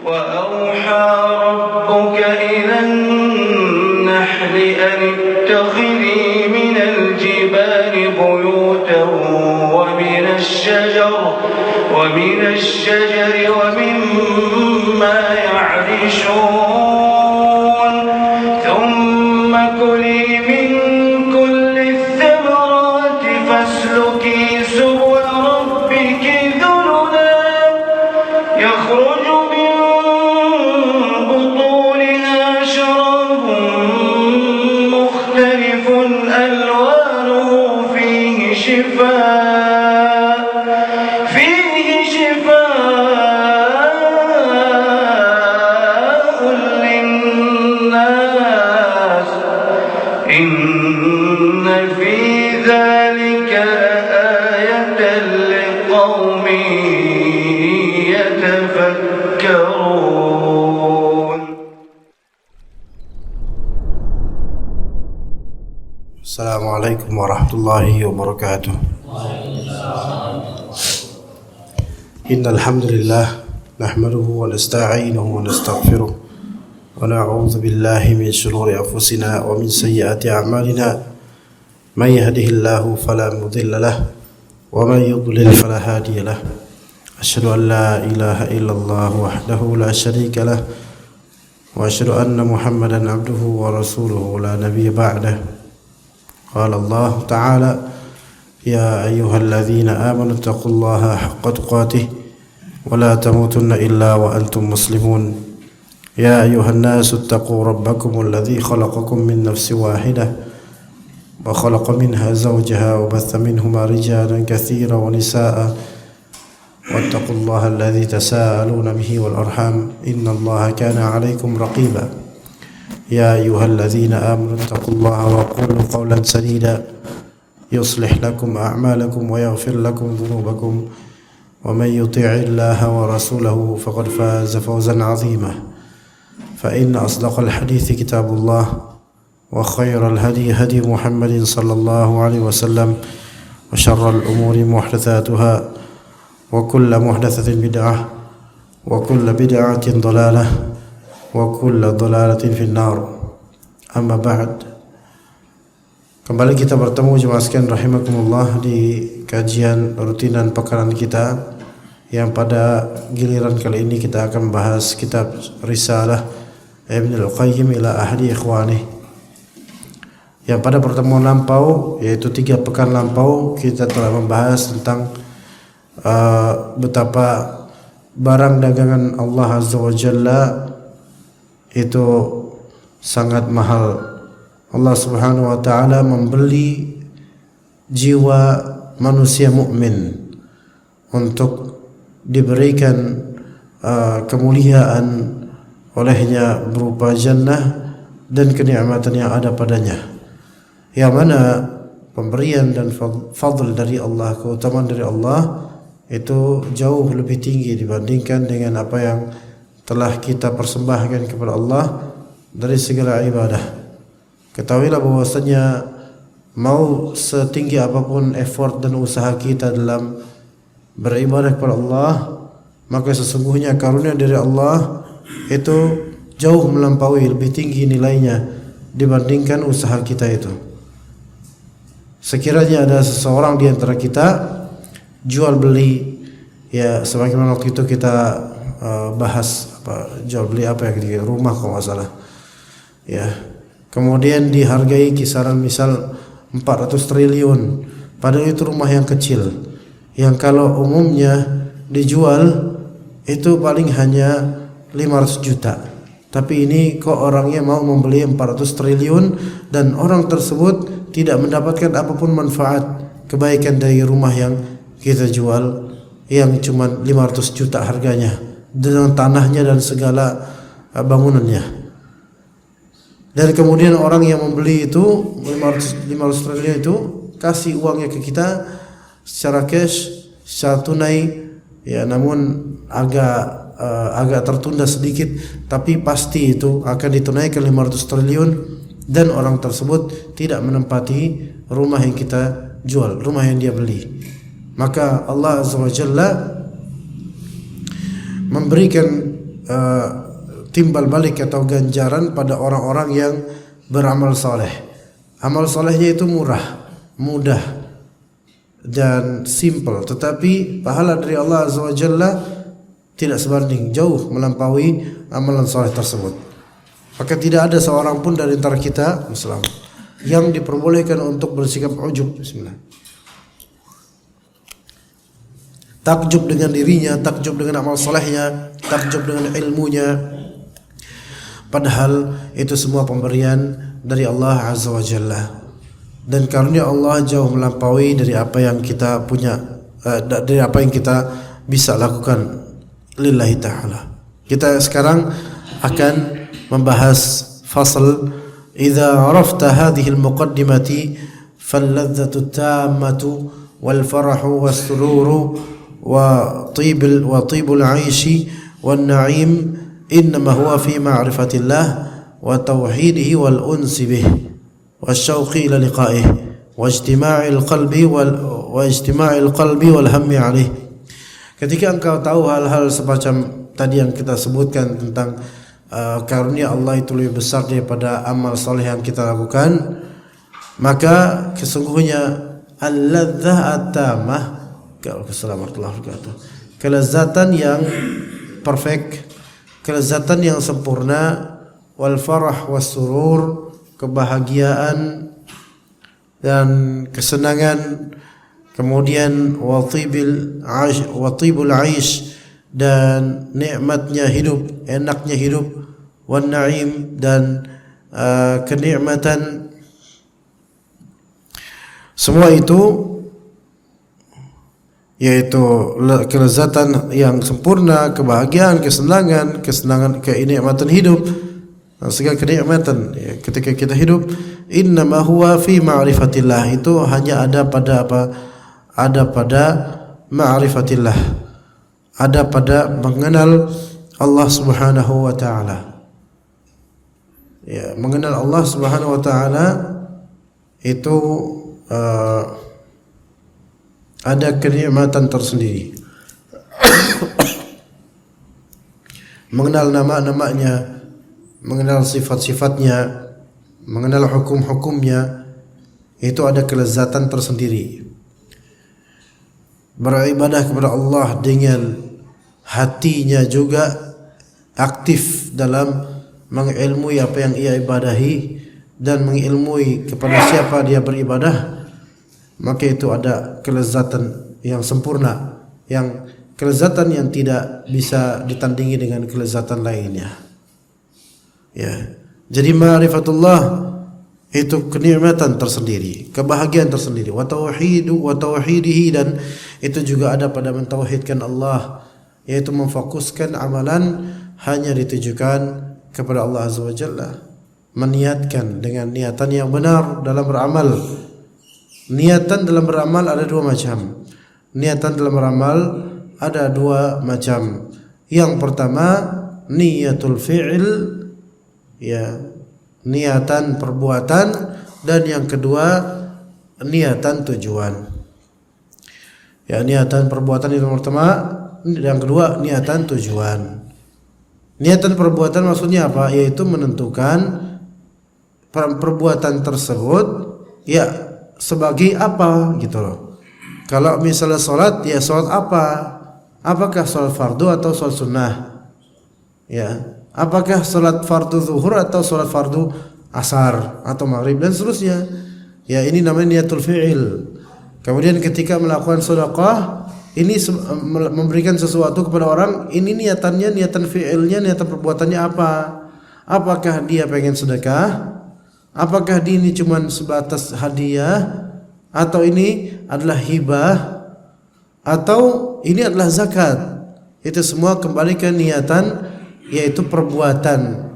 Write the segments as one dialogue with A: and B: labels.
A: وأوحى ربك إلى النحل أن اتخذي من الجبال بيوتا ومن الشجر ومما يعرشون ثم كلي من كل الثمرات فاسلكي سبل ربك ذللا يخرج من بطونها شراب مختلف ألوانه فيه شفاء للناس إن في ذلك لآية لقوم يتفكرون.
B: السلام عليكم ورحمة الله وبركاته. إن الحمد لله نحمده ونستعينه ونستغفره ونعوذ بالله من شرور أنفسنا ومن سيئات أعمالنا من يهده الله فلا مضل له ومن يضلل فلا هادي له أشهد أن لا إله إلا الله وحده لا شريك له وأشهد أن محمدا عبده ورسوله لا نبي بعده. قال الله تعالى يا أيها الذين آمنوا اتقوا الله حق تقاته ولا تموتن إلا وأنتم مسلمون. يا أيها الناس اتقوا ربكم الذي خلقكم من نفس واحدة وخلق منها زوجها وبث منهما رجالا كثيرا ونساء واتقوا الله الذي تساءلون به والأرحام إن الله كان عليكم رقيبا. يا أيها الذين آمنوا اتقوا الله وقولوا قولا سديدا يصلح لكم أعمالكم ويغفر لكم ذنوبكم ومن يطع الله ورسوله فقد فاز فوزا عظيما. فإن أصدق الحديث كتاب الله وخير الهدي هدي محمد صلى الله عليه وسلم وشر الأمور محدثاتها وكل محدثة بدعة وكل بدعة ضلالة وكل ضلالة في النار. أما بعد, kembali kita bertemu jemaah sekalian rahimakumullah di kajian rutinan pekanan kita yang pada giliran kali ini kita akan membahas kitab Risalah Ibnul Qayyim ila ahli ikhwanih. Yang pada pertemuan lampau, yaitu 3 pekan lampau, kita telah membahas tentang betapa barang dagangan Allah Azza wa Jalla itu sangat mahal. Allah Subhanahu wa taala membeli jiwa manusia mukmin untuk diberikan kemuliaan olehnya berupa jannah dan kenikmatan yang ada padanya, yang mana pemberian dan fadl dari Allah, keutamaan dari Allah itu jauh lebih tinggi dibandingkan dengan apa yang telah kita persembahkan kepada Allah dari segala ibadah. Ketahuilah bahwasanya mau setinggi apapun effort dan usaha kita dalam beribadah kepada Allah, maka sesungguhnya karunia dari Allah itu jauh melampaui, lebih tinggi nilainya dibandingkan usaha kita itu. Sekiranya ada seseorang di antara kita jual beli, ya sebagaimana waktu itu kita bahas jual beli apa ya, di rumah kalau nggak salah, ya, kemudian dihargai kisaran misal 400 triliun, padahal itu rumah yang kecil, yang kalau umumnya dijual itu paling hanya 500 juta. Tapi ini kok orangnya mau membeli 400 triliun dan orang tersebut tidak mendapatkan apapun manfaat kebaikan dari rumah yang kita jual yang cuma 500 juta harganya dengan tanahnya dan segala bangunannya. Dan kemudian orang yang membeli itu 500 triliun itu kasih uangnya ke kita secara cash, secara tunai, ya, namun agak tertunda sedikit, tapi pasti itu akan ditunaikan 500 triliun dan orang tersebut tidak menempati rumah yang kita jual, rumah yang dia beli. Maka Allah Azza wa Jalla memberikan timbal balik atau ganjaran pada orang-orang yang beramal soleh. Amal solehnya itu murah, mudah dan simple, tetapi pahala dari Allah Azza wa Jalla tidak sebanding, jauh melampaui amalan soleh tersebut. Maka tidak ada seorang pun dari antara kita Muslim yang diperbolehkan untuk bersikap ujub. Bismillah. Takjub dengan dirinya, takjub dengan amal solehnya, takjub dengan ilmunya. Padahal itu semua pemberian dari Allah Azza wa Jalla. Dan karunia Allah jauh melampaui dari apa yang kita punya, dari apa yang kita bisa lakukan lillahi ta'ala. Kita sekarang akan membahas fasal idza arafta hadhihi al-muqaddimati fal-ladzatu at-tammatu wal-farahu was-sururu wa tibul 'aishi wan-na'im innama huwa fi ma'rifatillah wa tauhidihi wal-unsi bih wasyauqi ila liqa'ih wa ijtima'il qalbi wal hammi 'alaih. Ketika engkau tahu hal-hal semacam tadi yang kita sebutkan tentang karunia Allah itu lebih besar daripada amal soleh yang kita lakukan, maka kesungguhnya al-ladzah at-tamah, kelezatan yang perfect, kelezatan yang sempurna, wal farah was surur, kebahagiaan dan kesenangan, kemudian watibul aish dan nikmatnya hidup, enaknya hidup, wan naim dan kenikmatan, semua itu yaitu kelezatan yang sempurna, kebahagiaan, kesenangan, kenikmatan hidup, segala kenikmatan ketika kita hidup. Innama huwa fi ma'rifatillah, itu hanya ada pada apa? Ada pada ma'rifatillah, ada pada mengenal Allah Subhanahu wa taala. Ya, mengenal Allah Subhanahu wa taala itu ada kenikmatan tersendiri. Mengenal nama-namanya, mengenal sifat-sifatnya, mengenal hukum-hukumnya, itu ada kelezatan tersendiri. Beribadah kepada Allah dengan hatinya juga aktif dalam mengilmui apa yang ia ibadahi dan mengilmui kepada siapa dia beribadah, maka itu ada kelezatan yang sempurna, yang kelezatan yang tidak bisa ditandingi dengan kelezatan lainnya. Ya, jadi ma'rifatullah itu kenikmatan tersendiri, kebahagiaan tersendiri. Wa tauhidihi, dan itu juga ada pada mentauhidkan Allah, yaitu memfokuskan amalan hanya ditujukan kepada Allah Azza wa Jalla, meniatkan dengan niatan yang benar dalam beramal. Niatan dalam beramal ada dua macam. Niatan dalam beramal ada dua macam. Yang pertama niyatul fi'il, ya, niatan perbuatan, dan yang kedua niatan tujuan. Ya, niatan perbuatan itu pertama, yang kedua niatan tujuan. Niatan perbuatan maksudnya apa? Yaitu menentukan perbuatan tersebut ya sebagai apa gitu loh. Kalau misalnya sholat, ya sholat apa? Apakah sholat fardu atau sholat sunnah? Ya, apakah sholat fardu zuhur atau sholat fardu asar atau maghrib dan seterusnya? Ya, ini namanya niatul fi'il. Kemudian ketika melakukan sedekah, ini memberikan sesuatu kepada orang, ini niatannya, niatan fi'ilnya, niatan perbuatannya apa? Apakah dia pengen sedekah? Apakah ini cuma sebatas hadiah? Atau ini adalah hibah? Atau ini adalah zakat? Itu semua kembali ke niatan, yaitu perbuatan.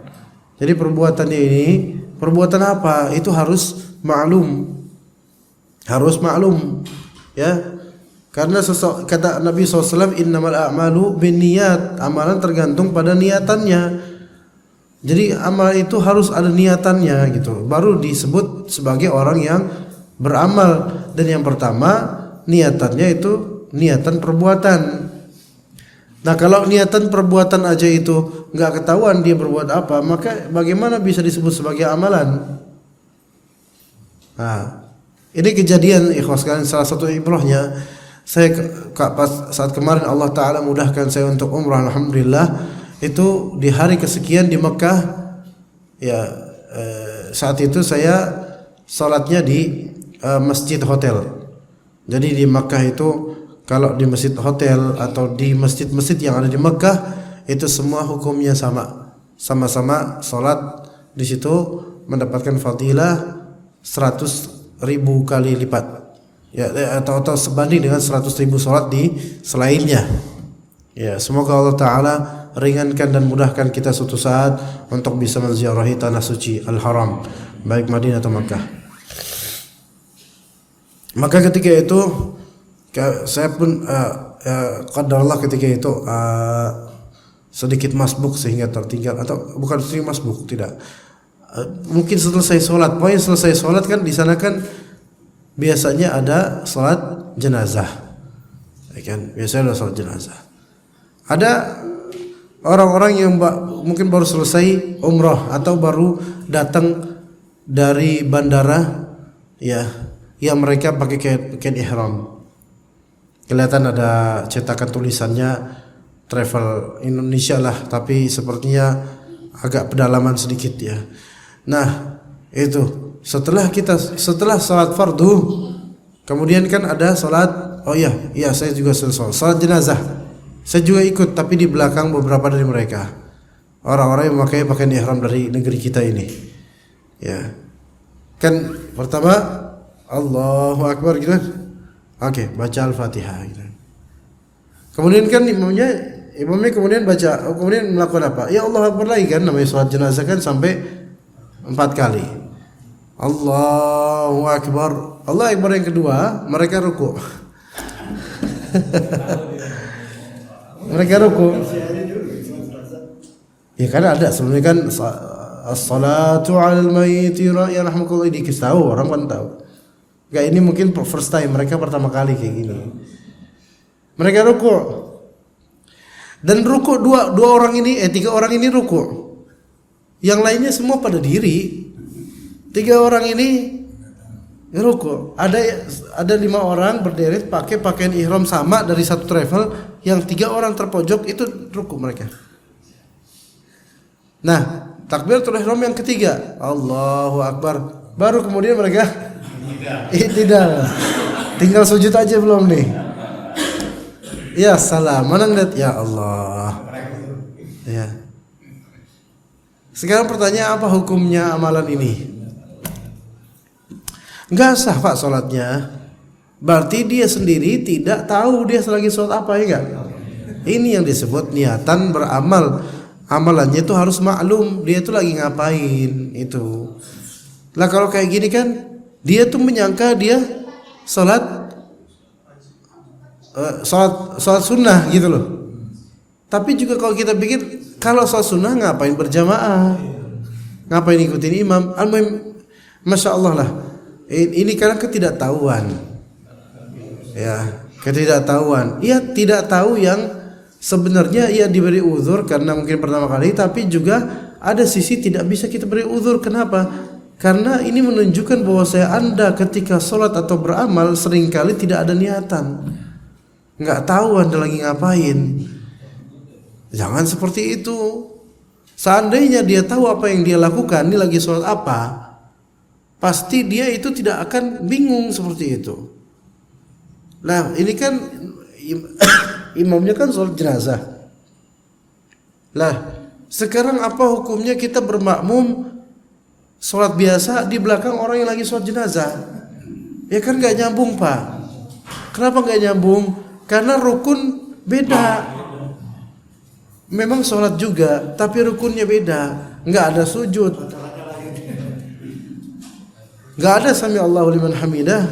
B: Jadi perbuatannya ini, perbuatan apa? Itu harus maklum. Harus maklum, ya. Karena kata Nabi SAW, innamal a'malu binniyat, amalan tergantung pada niatannya. Jadi amal itu harus ada niatannya gitu, baru disebut sebagai orang yang beramal. Dan yang pertama niatannya itu niatan perbuatan. Nah, kalau niatan perbuatan aja itu nggak ketahuan dia berbuat apa, maka bagaimana bisa disebut sebagai amalan? Nah, ini kejadian ikhwas sekalian, salah satu ibrahnya, saya pas saat kemarin Allah Ta'ala mudahkan saya untuk umrah, alhamdulillah, itu di hari kesekian di Mekah, ya saat itu saya salatnya di masjid hotel. Jadi di Mekah itu kalau di masjid hotel atau di masjid-masjid yang ada di Mekah itu semua hukumnya sama-sama salat di situ mendapatkan fadilah 100.000 kali lipat, ya, atau sebanding dengan 100.000 salat di selainnya. Ya, semoga Allah Ta'ala ringankan dan mudahkan kita suatu saat untuk bisa menziarahi tanah suci Al-Haram, baik Madinah atau Makkah. Maka ketika itu saya pun qadarullah ketika itu sedikit masbuk sehingga tertinggal, atau bukan sedikit masbuk, tidak. Mungkin selesai sholat, pokoknya selesai sholat kan di sana kan biasanya ada sholat jenazah, ya kan? Biasanya ada sholat jenazah. Ada orang-orang yang mungkin baru selesai umrah atau baru datang dari bandara, ya, yang mereka pakai kain ihram. Kelihatan ada cetakan tulisannya travel Indonesia lah, tapi sepertinya agak pedalaman sedikit, ya. Nah, itu setelah salat fardu, kemudian kan ada salat, oh iya saya juga salat jenazah. Saya juga ikut, tapi di belakang beberapa dari mereka, orang-orang yang memakai pakaian ihram dari negeri kita ini. Ya. Kan pertama Allahu Akbar gitu. Oke, baca Al-Fatihah gitu. Kemudian kan imamnya kemudian baca, kemudian melakukan apa? Ya Allah Akbar lagi kan, namanya salat jenazah kan sampai 4 kali. Allahu Akbar. Allah Akbar yang kedua, mereka ruku. Mereka ruku. Ya karena ada sebenarnya kan as-salatu 'alal mayyit yarhamukallah, dikasih tahu, orang kan tahu. Enggak, ini mungkin first time, mereka pertama kali kayak gini. Mereka ruku. Dan ruku dua orang ini, 3 orang ini ruku. Yang lainnya semua pada diri. 3 orang ini ruku. Ada 5 orang berdiri pakai pakaian ihram sama dari satu travel. Yang 3 orang terpojok itu ruku mereka. Nah, takbiratul ihram yang ketiga, Allahu Akbar. Baru kemudian mereka tidak. Tinggal sujud aja belum nih. Ya salam, mana ngeliat, ya Allah. Ya. Sekarang pertanyaan, apa hukumnya amalan ini? Enggak sah Pak sholatnya. Berarti dia sendiri tidak tahu dia lagi sholat apa, ya enggak? Ini yang disebut niatan beramal. Amalannya itu harus maklum, dia itu lagi ngapain itu. Lah kalau kayak gini kan, dia tuh menyangka dia sholat sunnah gitu loh. Tapi juga kalau kita pikir, kalau sholat sunnah ngapain berjamaah, ngapain ikutin imam? Masya Allah lah. Ini karena ketidaktahuan. Ya, ketidaktahuan. Ia tidak tahu yang sebenarnya ia diberi uzur karena mungkin pertama kali, tapi juga ada sisi tidak bisa kita beri uzur. Kenapa? Karena ini menunjukkan bahwa Anda ketika sholat atau beramal seringkali tidak ada niatan, nggak tahu Anda lagi ngapain. Jangan seperti itu. Seandainya dia tahu apa yang dia lakukan, ini lagi sholat apa, pasti dia itu tidak akan bingung seperti itu. Nah ini kan imamnya kan sholat jenazah. Lah sekarang apa hukumnya kita bermakmum sholat biasa di belakang orang yang lagi sholat jenazah? Ya kan gak nyambung Pak. Kenapa gak nyambung? Karena rukun beda. Memang sholat juga, tapi rukunnya beda. Nggak ada sujud, nggak ada sami Allahu liman hamidah,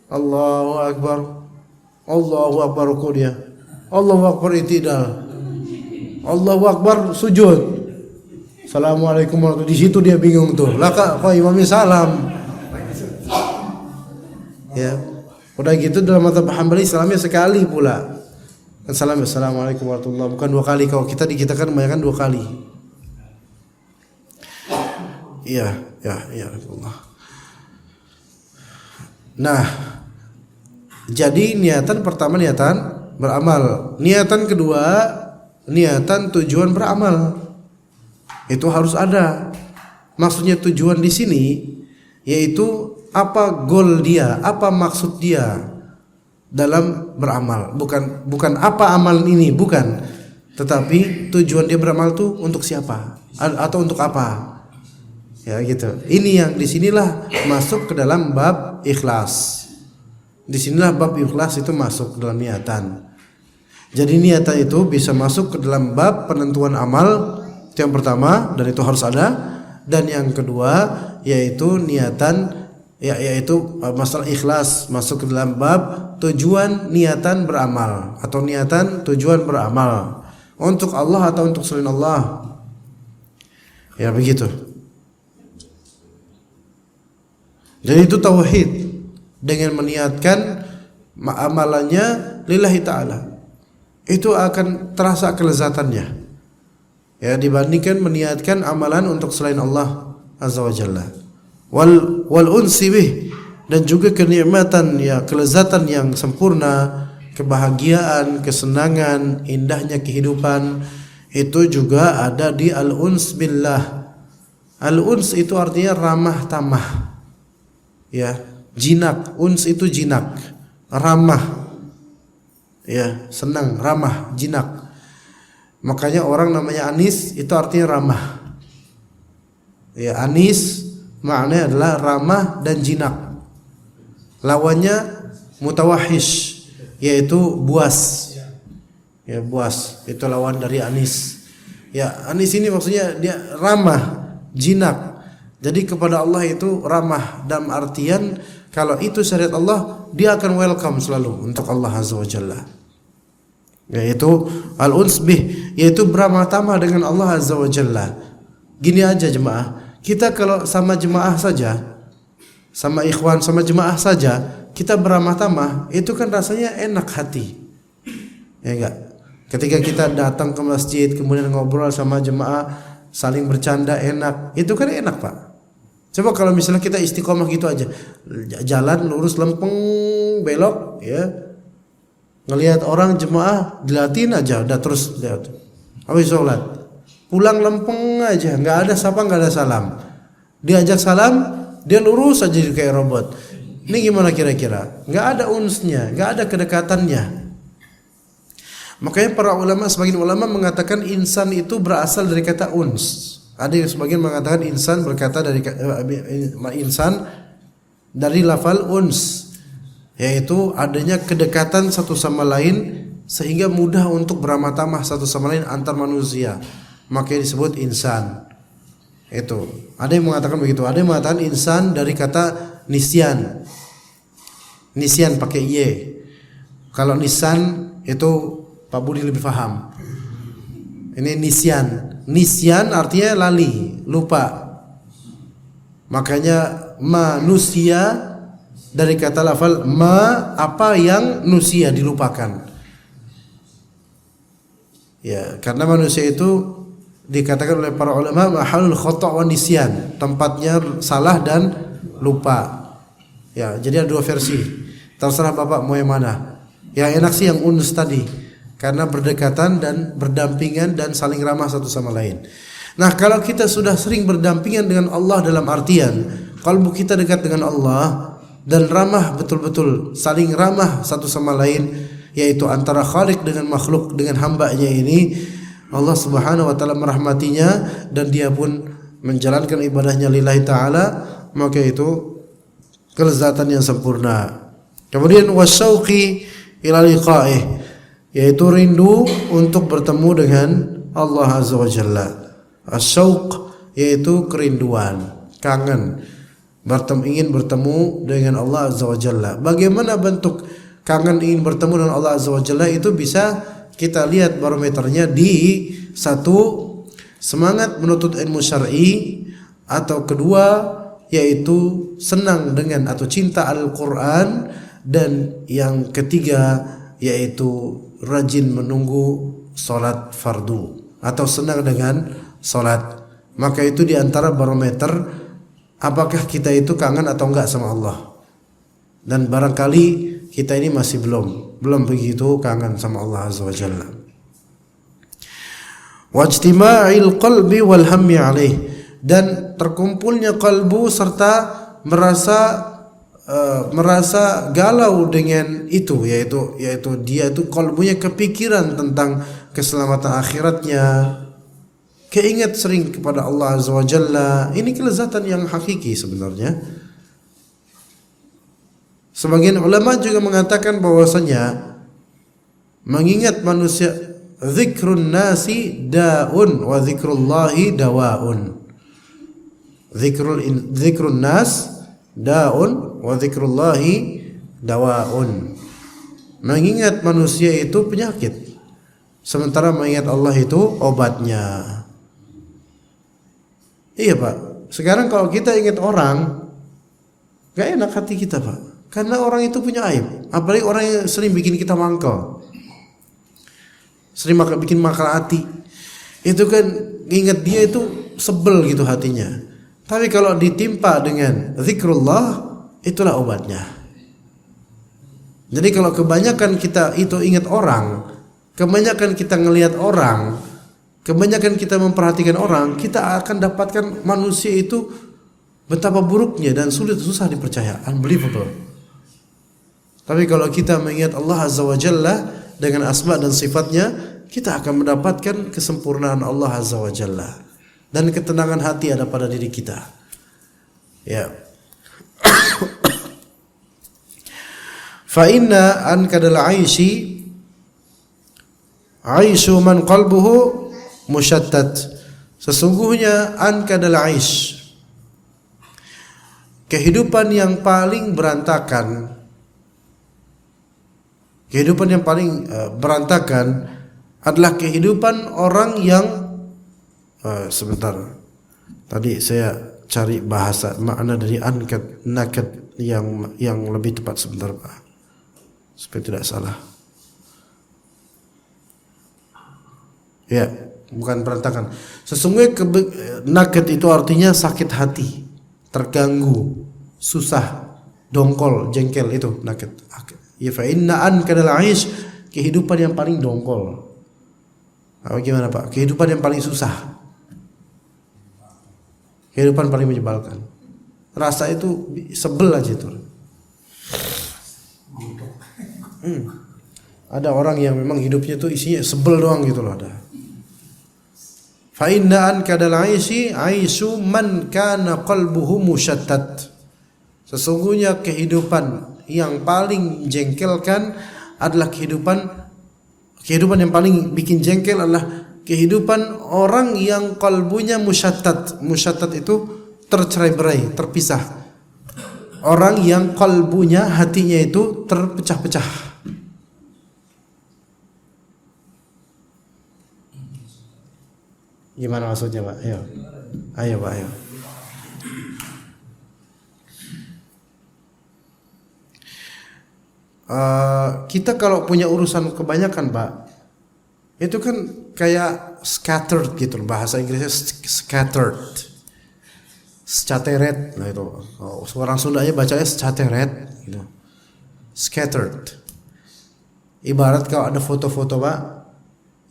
B: Allahu Akbar, Allahu Akbar ruku dia, Allahu Akbar itidal, Allahu Akbar sujud, Assalamualaikum warahmatullahi. Di situ dia bingung tuh. Lah kok imamnya salam. Ya. Udah gitu dalam mazhab Hambali salamnya sekali pula. Assalamualaikum warahmatullahi wabarakatuh. Bukan 2 kali, kalau kita kan kebanyakan 2 kali. Iya, Allah. Nah, jadi niatan pertama niatan beramal. Niatan kedua niatan tujuan beramal. Itu harus ada. Maksudnya tujuan di sini yaitu apa goal dia, apa maksud dia dalam beramal. Bukan apa amalan ini, bukan. Tetapi tujuan dia beramal tuh untuk siapa atau untuk apa? Ya gitu. Ini yang disinilah masuk ke dalam bab ikhlas. Disinilah bab ikhlas itu masuk ke dalam niatan. Jadi niatan itu bisa masuk ke dalam bab penentuan amal, itu yang pertama, dan itu harus ada. Dan yang kedua yaitu niatan, yaitu masalah ikhlas masuk ke dalam bab tujuan niatan beramal atau niatan tujuan beramal untuk Allah atau untuk selain Allah. Ya begitu. Jadi itu tauhid, dengan meniatkan amalannya lillahi ta'ala. Itu akan terasa kelezatannya. Ya, dibandingkan meniatkan amalan untuk selain Allah Azza wa Jalla. Wal unsi bih, dan juga kenikmatan, ya, kelezatan yang sempurna, kebahagiaan, kesenangan, indahnya kehidupan itu juga ada di al-uns billah. Al-uns itu artinya ramah tamah. Ya, jinak, uns itu jinak, ramah. Ya, senang, ramah, jinak. Makanya orang namanya Anis itu artinya ramah. Ya, Anis maknanya adalah ramah dan jinak. Lawannya mutawahish, yaitu buas. Ya, buas itu lawan dari Anis. Ya, Anis ini maksudnya dia ramah, jinak. Jadi kepada Allah itu ramah dalam artian kalau itu syariat Allah, dia akan welcome selalu untuk Allah Azza wa Jalla. Yaitu al-uns bih, yaitu beramah tamah dengan Allah Azza wa Jalla. Gini aja jemaah, kita kalau sama jemaah saja, sama ikhwan, sama jemaah saja, kita beramah tamah, itu kan rasanya enak hati. Ya enggak? Ketika kita datang ke masjid kemudian ngobrol sama jemaah, saling bercanda enak, itu kan enak Pak. Coba kalau misalnya kita istiqomah gitu aja, jalan lurus lempeng belok, ya, ngelihat orang jemaah dilatin aja, udah terus lihat. Habis sholat, pulang lempeng aja, nggak ada sapa, nggak ada salam. Diajak salam, dia lurus aja kayak robot. Ini gimana kira-kira? Nggak ada unsnya, nggak ada kedekatannya. Makanya para ulama, sebagian ulama mengatakan insan itu berasal dari kata uns. Ada yang sebagian mengatakan insan berkata dari insan dari lafal uns, yaitu adanya kedekatan satu sama lain sehingga mudah untuk beramah tamah satu sama lain antar manusia. Makanya disebut insan. Itu. Ada yang mengatakan begitu. Ada yang mengatakan insan dari kata nisyan. Nisyan pakai y. Kalau nisan itu Pak Budi lebih paham. Ini nisyan. Nisyan artinya lali, lupa. Makanya manusia dari kata lafal apa yang nusia, dilupakan. Ya, karena manusia itu dikatakan oleh para ulama mahalul khata' wa nisyan, tempatnya salah dan lupa. Ya, jadi ada 2 versi. Terserah Bapak mau yang mana. Yang enak sih yang uns tadi. Karena berdekatan dan berdampingan dan saling ramah satu sama lain. Nah, kalau kita sudah sering berdampingan dengan Allah dalam artian kalbu kita dekat dengan Allah dan ramah betul-betul, saling ramah satu sama lain, yaitu antara Khalik dengan makhluk, dengan hambanya ini, Allah Subhanahu wa taala merahmatinya dan dia pun menjalankan ibadahnya lillahi taala, maka itu kelezatan yang sempurna. Kemudian wasyauqi ila liqa'ih, yaitu rindu untuk bertemu dengan Allah Azza wa Jalla. Asyauq yaitu kerinduan, kangen, ingin bertemu dengan Allah Azza wa Jalla. Bagaimana bentuk kangen ingin bertemu dengan Allah Azza wa Jalla itu bisa kita lihat barometernya di 1, semangat menuntut ilmu syar'i, atau kedua yaitu senang dengan atau cinta Al-Qur'an, dan yang ketiga yaitu rajin menunggu salat fardu atau senang dengan salat, maka itu di antara barometer apakah kita itu kangen atau enggak sama Allah. Dan barangkali kita ini masih belum begitu kangen sama Allah Azza wa Jalla. Wajtima'il qalbi wal hammi alaih, dan terkumpulnya kalbu serta merasa galau dengan itu, yaitu dia itu kalbunya kepikiran tentang keselamatan akhiratnya, keingat sering kepada Allah Azza wa Jalla. Ini kelezatan yang hakiki sebenarnya. Sebagian ulama juga mengatakan bahwasanya mengingat manusia, zikrun nasi da'un wa zikrullahi dawa'un. Zikrun nas da'un wa zikrullahi dawa'un. Mengingat manusia itu penyakit, sementara mengingat Allah itu obatnya. Iya Pak, sekarang kalau kita ingat orang, gak enak hati kita Pak, karena orang itu punya aib. Apalagi orang yang sering bikin kita mangkal, sering bikin mangkal hati, itu kan ingat dia itu sebel gitu hatinya. Tapi kalau ditimpa dengan zikrullah, itulah obatnya. Jadi kalau kebanyakan kita itu ingat orang, kebanyakan kita ngelihat orang, kebanyakan kita memperhatikan orang, kita akan dapatkan manusia itu betapa buruknya dan susah dipercaya, unbelievable. Tapi kalau kita mengingat Allah Azza wa Jalla dengan asma dan sifatnya, kita akan mendapatkan kesempurnaan Allah Azza wa Jalla, dan ketenangan hati ada pada diri kita. Ya. Fa inna ankadal aishi aishu man qalbuhu musyattat. Sesungguhnya ankadal aish, kehidupan yang paling berantakan, kehidupan yang paling berantakan adalah kehidupan orang yang sebentar. Tadi saya cari bahasa makna dari naked yang lebih tepat, sebentar Pak, supaya tidak salah. Ya, bukan berantakan. Sesungguhnya naked itu artinya sakit hati, terganggu, susah, dongkol, jengkel, itu naked. Ya, fa inna ankadal aish, kehidupan yang paling dongkol. Gimana Pak? Kehidupan yang paling susah, kehidupan paling menyebalkan. Rasa itu sebel aja itu. Ada orang yang memang hidupnya itu isinya sebel doang gitu loh, ada. Fa inna ankadal aishi aishu man kana qalbuhu musyattat. Sesungguhnya kehidupan yang paling menjengkelkan adalah kehidupan yang paling bikin jengkel adalah kehidupan orang yang kalbunya musyattat. Musyattat itu tercerai-berai, terpisah. Orang yang kalbunya, hatinya itu terpecah-pecah. Gimana maksudnya Pak? Ayo Pak, ayo. Kita kalau punya urusan kebanyakan Pak, itu kan kayak scattered gitu, bahasa Inggrisnya scattered, scattered. Nah itu orang Sundanya bacanya scattered gitu. Scattered. Ibarat kalau ada foto-foto Pak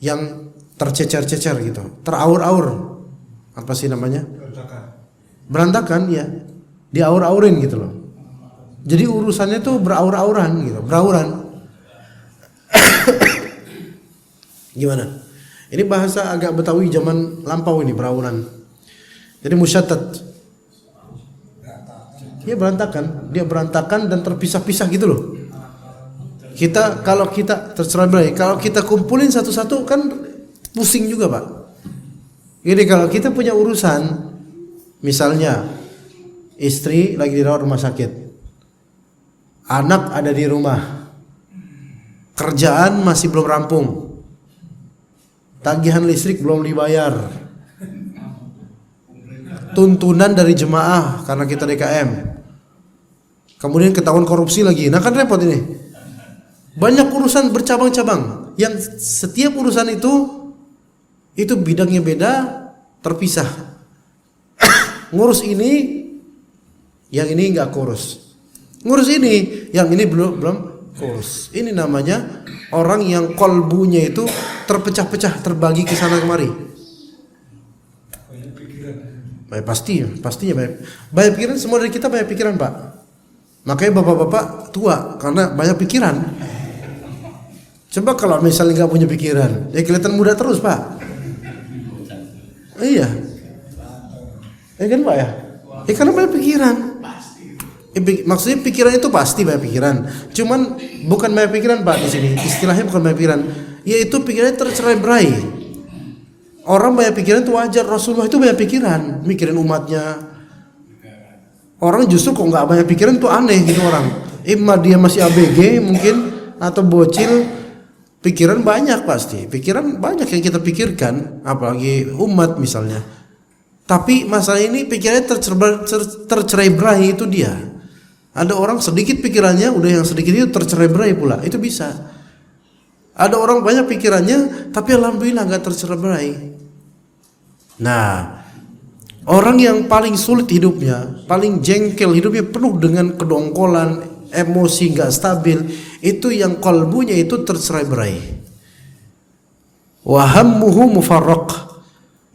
B: yang tercecer-cecer gitu, teraur-aur, apa sih namanya? Berantakan ya, diaur-aurin gitu loh. Jadi urusannya tuh beraur-auran gitu, berauran. Gimana? Ini bahasa agak Betawi zaman lampau ini, berauran. Jadi musyattat. Dia berantakan dan terpisah-pisah gitu loh. Kalau kita tercerai-berai, kalau kita kumpulin satu-satu kan pusing juga Pak. Jadi kalau kita punya urusan, misalnya istri lagi dirawat rumah sakit, anak ada di rumah, kerjaan masih belum rampung, tagihan listrik belum dibayar, tuntunan dari jemaah karena kita DKM, kemudian ketahuan korupsi lagi, nah kan repot ini. Banyak urusan bercabang-cabang. yang setiap urusan itu bidangnya beda, terpisah. Ngurus ini, yang ini nggak kurus. Ngurus ini, yang ini belum kurus. Ini namanya orang yang kolbunya itu terpecah-pecah, terbagi ke sana kemari. Banyak pastinya banyak pikiran. Semua dari kita banyak pikiran, Pak. Makanya bapak-bapak tua karena banyak pikiran. Coba kalau misalnya nggak punya pikiran, ya kelihatan muda terus, Pak. Iya. Kan Pak ya? Karena banyak pikiran. Maksudnya pikiran itu pasti banyak pikiran. Cuman bukan banyak pikiran, Pak, di sini. Istilahnya bukan banyak pikiran, yaitu pikirannya tercerai-berai. Orang banyak pikiran itu wajar. Rasulullah itu banyak pikiran, mikirin umatnya. Orang justru kok nggak banyak pikiran itu aneh gitu orang. Imma dia masih ABG mungkin atau bocil. Pikiran banyak pasti. Pikiran banyak yang kita pikirkan, apalagi umat misalnya. Tapi masalah ini pikirannya tercerai-berai itu dia. Ada orang sedikit pikirannya, udah yang sedikit itu tercerai-berai pula. Itu bisa. Ada orang banyak pikirannya, tapi alhamdulillah nggak tercerai-berai. Nah, orang yang paling sulit hidupnya, paling jengkel hidupnya, penuh dengan kedongkolan, emosi nggak stabil, itu yang kalbunya itu tercerai-berai. Wa hammuhu mufarraq,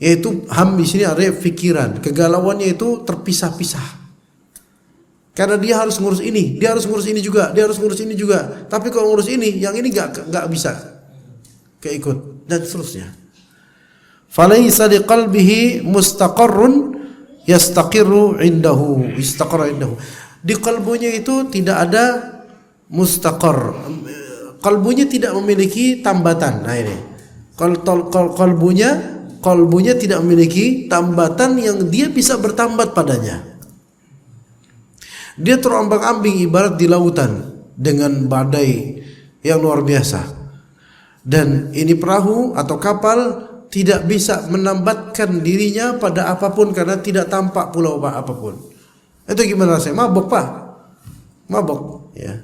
B: yaitu ham di sini ada pikiran, kegalauannya itu terpisah-pisah. Karena dia harus ngurus ini, dia harus ngurus ini juga, dia harus ngurus ini juga. Tapi kalau ngurus ini, yang ini nggak bisa keikut dan seterusnya. Falaisa liqalbihi mustaqarrun yastaqirru indahu, istaqarra indahu. Di kalbunya itu tidak ada mustaqar. Kalbunya tidak memiliki tambatan. Nah ini. Kalbunya tidak memiliki tambatan yang dia bisa bertambat padanya. Dia terombang-ambing ibarat di lautan dengan badai yang luar biasa. Dan ini perahu atau kapal tidak bisa menambatkan dirinya pada apapun karena tidak tampak pulau apapun. Itu gimana rasanya? Mabok, Pak. Mabok, ya.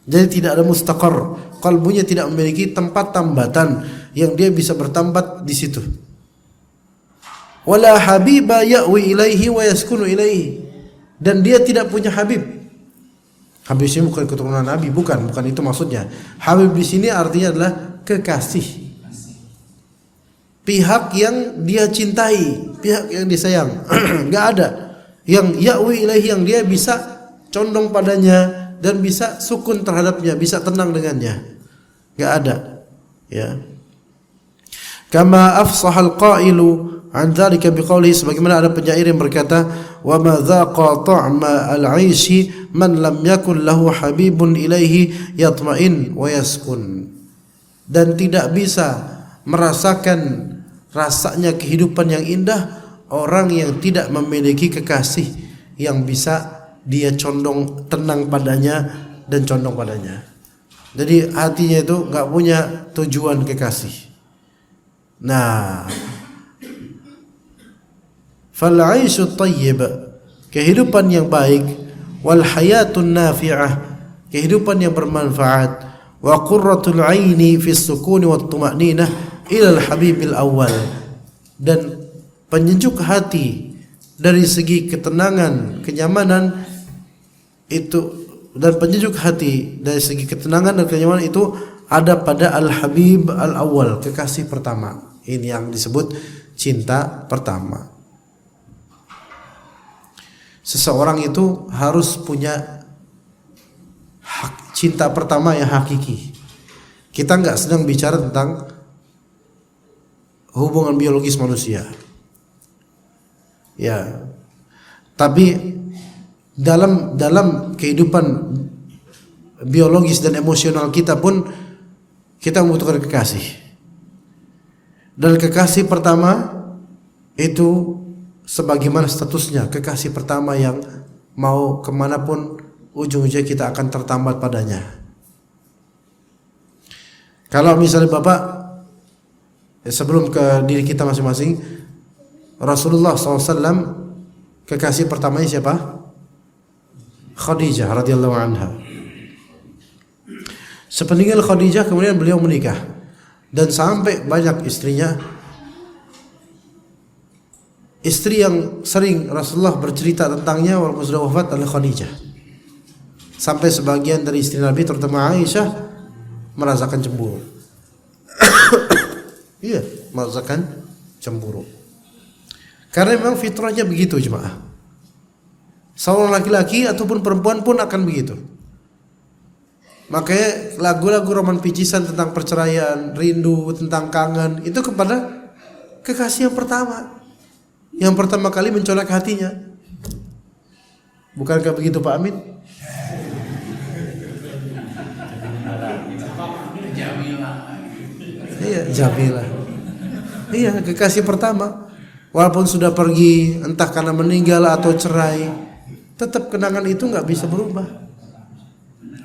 B: Jadi tidak ada mustaqar. Kalbunya tidak memiliki tempat tambatan yang dia bisa bertambat di situ. Wala habiba ya'wi ilaihi wa yaskunu ilaihi. Dan dia tidak punya habib. Habib ini bukan keturunan Nabi, bukan itu maksudnya. Habib di sini artinya adalah kekasih. Pihak yang dia cintai, pihak yang disayang. Enggak ada yang ya'wi ilaihi, yang dia bisa condong padanya dan bisa sukun terhadapnya, bisa tenang dengannya. Enggak ada, ya. Kama afsahal qailu an dzalika biqaulihi, sebagaimana ada penyair yang berkata, wa ma dzaqa ta'ma al-'aishi man lam yakun lahu habibun ilaihi yatma'in wa yaskun. Dan tidak bisa merasakan rasanya kehidupan yang indah orang yang tidak memiliki kekasih yang bisa dia condong, tenang padanya dan condong padanya. Jadi hatinya itu nggak punya tujuan kekasih. Nah, fal 'aisyu thayyib, kehidupan yang baik, wal hayatun nafi'ah, kehidupan yang bermanfaat, wa qurratul 'aini fi sukuni wat tuma'ninah ila al habibil awwal, dan penyejuk hati dari segi ketenangan, kenyamanan itu, dan penyejuk hati dari segi ketenangan dan kenyamanan itu ada pada al-habib al-awwal, kekasih pertama. Ini yang disebut cinta pertama. Seseorang itu harus punya hak cinta pertama yang hakiki. Kita nggak sedang bicara tentang hubungan biologis manusia, ya. Tapi dalam kehidupan biologis dan emosional kita pun kita membutuhkan kekasih. Dan kekasih pertama itu sebagaimana statusnya, kekasih pertama yang mau kemanapun ujung-ujungnya kita akan tertambat padanya. Kalau misalnya Bapak, sebelum ke diri kita masing-masing, Rasulullah SAW kekasih pertamanya siapa? Khadijah radhiyallahu anha. Sepeninggal Khadijah kemudian beliau menikah dan sampai banyak istrinya. Istri yang sering Rasulullah bercerita tentangnya walaupun sudah wafat adalah Khadijah. Sampai sebagian dari istri Nabi terutama Aisyah merasakan cemburu. Iya, merasakan cemburu. Karena memang fitrahnya begitu jemaah. Seorang laki-laki ataupun perempuan pun akan begitu. Makanya lagu-lagu roman picisan tentang perceraian, rindu, tentang kangen itu kepada kekasih yang pertama. Yang pertama kali mencolok hatinya. Bukankah begitu Pak Amin? Iya, Jamilah. Iya, kekasih pertama. Walaupun sudah pergi, entah karena meninggal atau cerai, tetap kenangan itu nggak bisa berubah.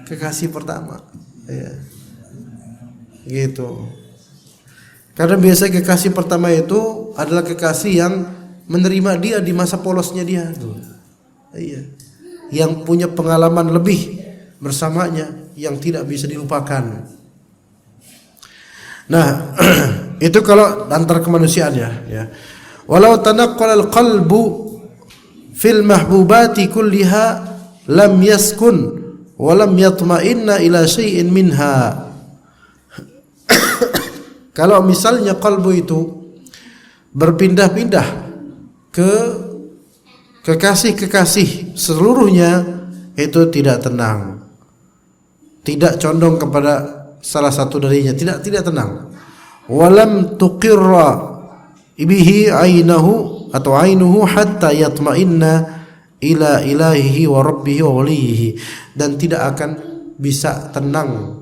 B: Kekasih pertama, iya. Gitu. Karena biasanya kekasih pertama itu adalah kekasih yang menerima dia di masa polosnya dia. Iya. Yang punya pengalaman lebih bersamanya, yang tidak bisa dilupakan. Nah, itu kalau antar kemanusiaannya, ya. Walau tanaqqala al-qalbu fil mahbubati kulliha lam yaskun wa lam yatma'inna ila syai'in minha. Kalau misalnya kalbu itu berpindah-pindah ke kekasih-kekasih seluruhnya, itu tidak tenang, tidak condong kepada salah satu darinya, tidak tenang. Walam tuqirra bihi ainahu atau ainuhu hatta yatma'inna ila ilahihi wa rabbihi wa walihi, dan tidak akan bisa tenang,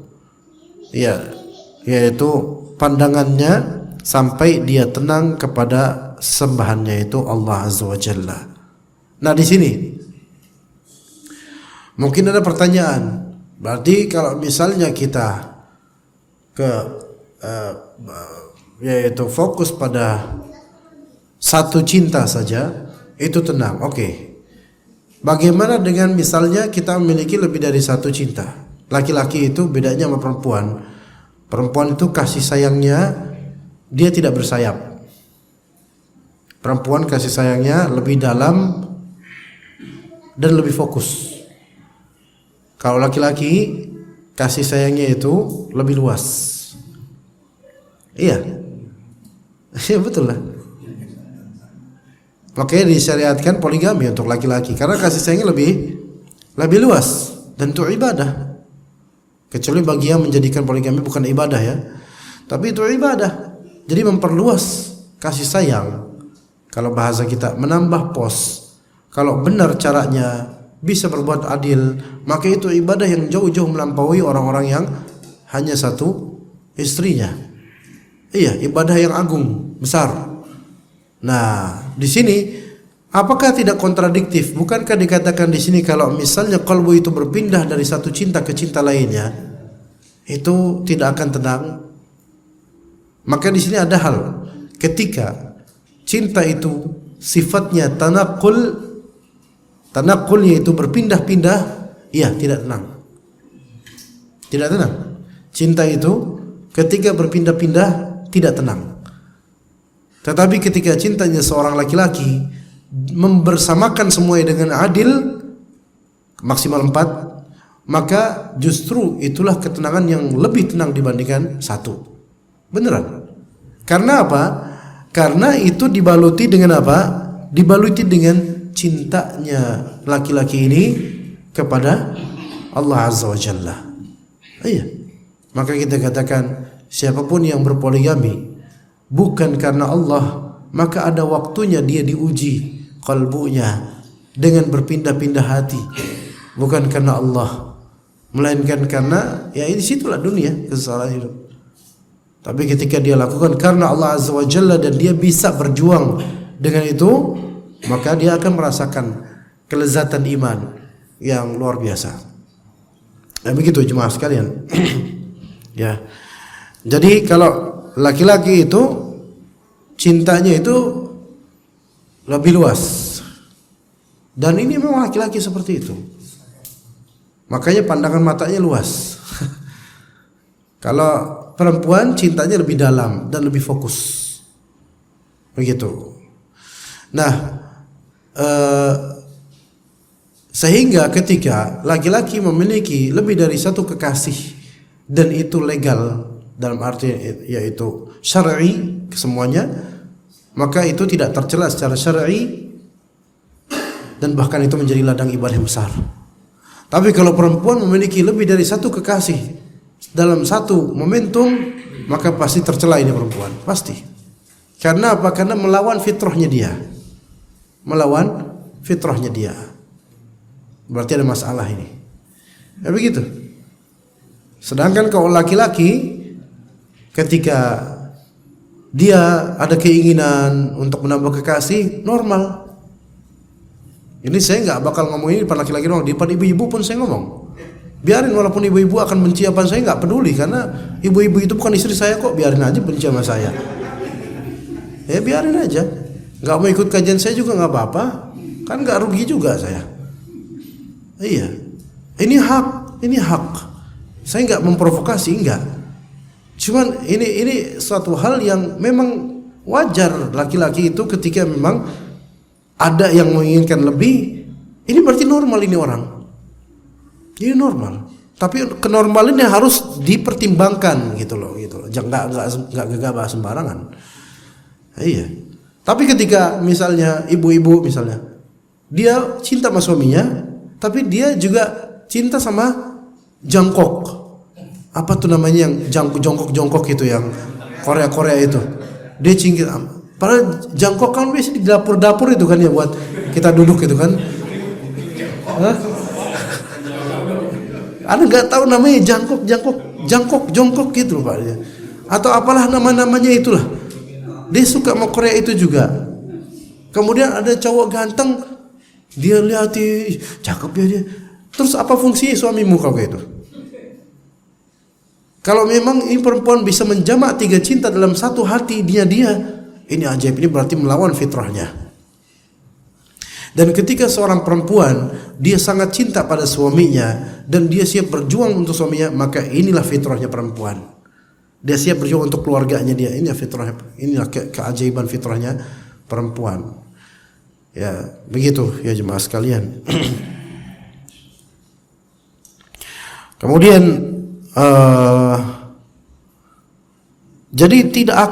B: ya, yaitu pandangannya sampai dia tenang kepada sembahannya itu Allah Azza wa Jalla. Nah, di sini mungkin ada pertanyaan. Berarti kalau misalnya kita yaitu fokus pada satu cinta saja itu tenang. Oke. Bagaimana dengan misalnya kita memiliki lebih dari satu cinta? Laki-laki itu bedanya sama perempuan. Perempuan itu kasih sayangnya dia tidak bersayap. Perempuan kasih sayangnya lebih dalam dan lebih fokus. Kalau laki-laki kasih sayangnya itu lebih luas. Iya. Iya, betul lah. Makanya disyariatkan poligami untuk laki-laki karena kasih sayangnya lebih luas dan itu ibadah. Kecuali bagi yang menjadikan poligami bukan ibadah, ya, tapi itu ibadah. Jadi memperluas kasih sayang. Kalau bahasa kita menambah pos. Kalau benar caranya bisa berbuat adil, maka itu ibadah yang jauh-jauh melampaui orang-orang yang hanya satu istrinya. Iya, ibadah yang agung, besar. Nah, di sini apakah tidak kontradiktif? Bukankah dikatakan di sini kalau misalnya kalbu itu berpindah dari satu cinta ke cinta lainnya, itu tidak akan tenang? Maka di sini ada hal. Ketika cinta itu sifatnya tanaqqulnya itu berpindah-pindah, iya, tidak tenang. Tidak tenang. Cinta itu ketika berpindah-pindah tidak tenang. Tetapi ketika cintanya seorang laki-laki membersamakan semuanya dengan adil maksimal 4, maka justru itulah ketenangan yang lebih tenang dibandingkan satu. Beneran. Karena apa? Karena itu dibaluti dengan apa? Dibaluti dengan cintanya laki-laki ini kepada Allah Azza wa Jalla. Iya. Maka kita katakan siapapun yang berpoligami bukan karena Allah, maka ada waktunya dia diuji kalbunya dengan berpindah-pindah hati, bukan karena Allah, melainkan karena ya di situlah dunia kesalahan hidup. Tapi ketika dia lakukan karena Allah Azza wa Jalla dan dia bisa berjuang dengan itu, maka dia akan merasakan kelezatan iman yang luar biasa. Nah, begitu jemaah sekalian. Ya. Jadi kalau laki-laki itu cintanya itu lebih luas. Dan ini memang laki-laki seperti itu. Makanya pandangan matanya luas. Kalau perempuan cintanya lebih dalam dan lebih fokus. Begitu. Nah, sehingga ketika laki-laki memiliki lebih dari satu kekasih dan itu legal dalam arti yaitu syar'i semuanya, maka itu tidak tercela secara syar'i dan bahkan itu menjadi ladang ibadah yang besar. Tapi kalau perempuan memiliki lebih dari satu kekasih dalam satu momentum, maka pasti tercela ini perempuan, pasti. Karena apa? Karena melawan fitrahnya dia. Melawan fitrahnya dia. Berarti ada masalah ini. Ya begitu. Sedangkan kalau laki-laki ketika dia ada keinginan untuk menambah kekasih, normal. Ini saya nggak bakal ngomong ini depan laki-laki doang, di depan ibu-ibu pun saya ngomong. Biarin, walaupun ibu-ibu akan benci apa saya nggak peduli, karena ibu-ibu itu bukan istri saya kok, biarin aja benci sama saya. Ya biarin aja, nggak mau ikut kajian saya juga nggak apa-apa, kan nggak rugi juga saya. Iya, ini hak. Saya nggak memprovokasi, nggak. Cuman ini suatu hal yang memang wajar laki-laki itu ketika memang ada yang menginginkan lebih, ini berarti normal ini orang. Ini normal. Tapi kenormalan ini harus dipertimbangkan gitu loh. Jangan nggak gegabah sembarangan. Iya. Tapi ketika misalnya ibu-ibu misalnya, dia cinta sama suaminya, tapi dia juga cinta sama jangkok. Apa tuh namanya yang jongkok itu yang Korea itu. Dia cinta. Padahal jangkok kan biasa di dapur-dapur itu kan ya, buat kita duduk itu kan. Hah? Ada nggak tahu namanya jongkok gitu Pak. Atau apalah nama-namanya itulah. Dia suka sama Korea itu juga. Kemudian ada cowok ganteng, dia lihat cakep ya dia. Terus apa fungsinya suamimu kalau kayak itu? Kalau memang ini perempuan bisa menjamak 3 cinta dalam satu hati dia, ini ajaib, ini berarti melawan fitrahnya. Dan ketika seorang perempuan dia sangat cinta pada suaminya dan dia siap berjuang untuk suaminya, maka inilah fitrahnya perempuan. Dia siap berjuang untuk keluarganya dia. Inilah fitrahnya, inilah keajaiban fitrahnya perempuan. Ya, begitu ya jemaah sekalian. Kemudian jadi kita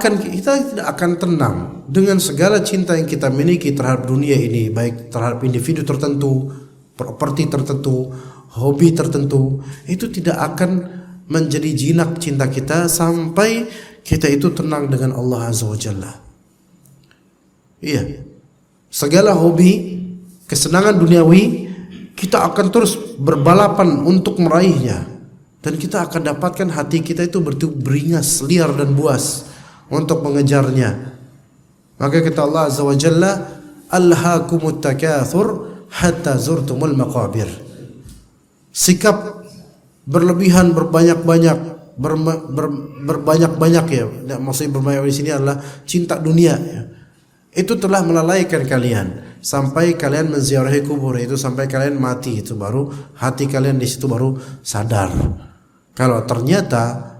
B: tidak akan tenang dengan segala cinta yang kita miliki terhadap dunia ini, baik terhadap individu tertentu, properti tertentu, hobi tertentu, itu tidak akan menjadi jinak cinta kita sampai kita itu tenang dengan Allah Azza wa Jalla. Iya. Segala hobi, kesenangan duniawi, kita akan terus berbalapan untuk meraihnya. Dan kita akan dapatkan hati kita itu beringas, liar dan buas untuk mengejarnya. Maka kata Allah Azza wa Jalla, alhaakumut takatsur hatta zurtumul maqabir. Sikap berlebihan, berbanyak-banyak ya. Maksudnya berbanyak di sini adalah cinta dunia ya. Itu telah melalaikan kalian sampai kalian menziarahi kubur, itu sampai kalian mati, itu baru hati kalian di situ baru sadar. Kalau ternyata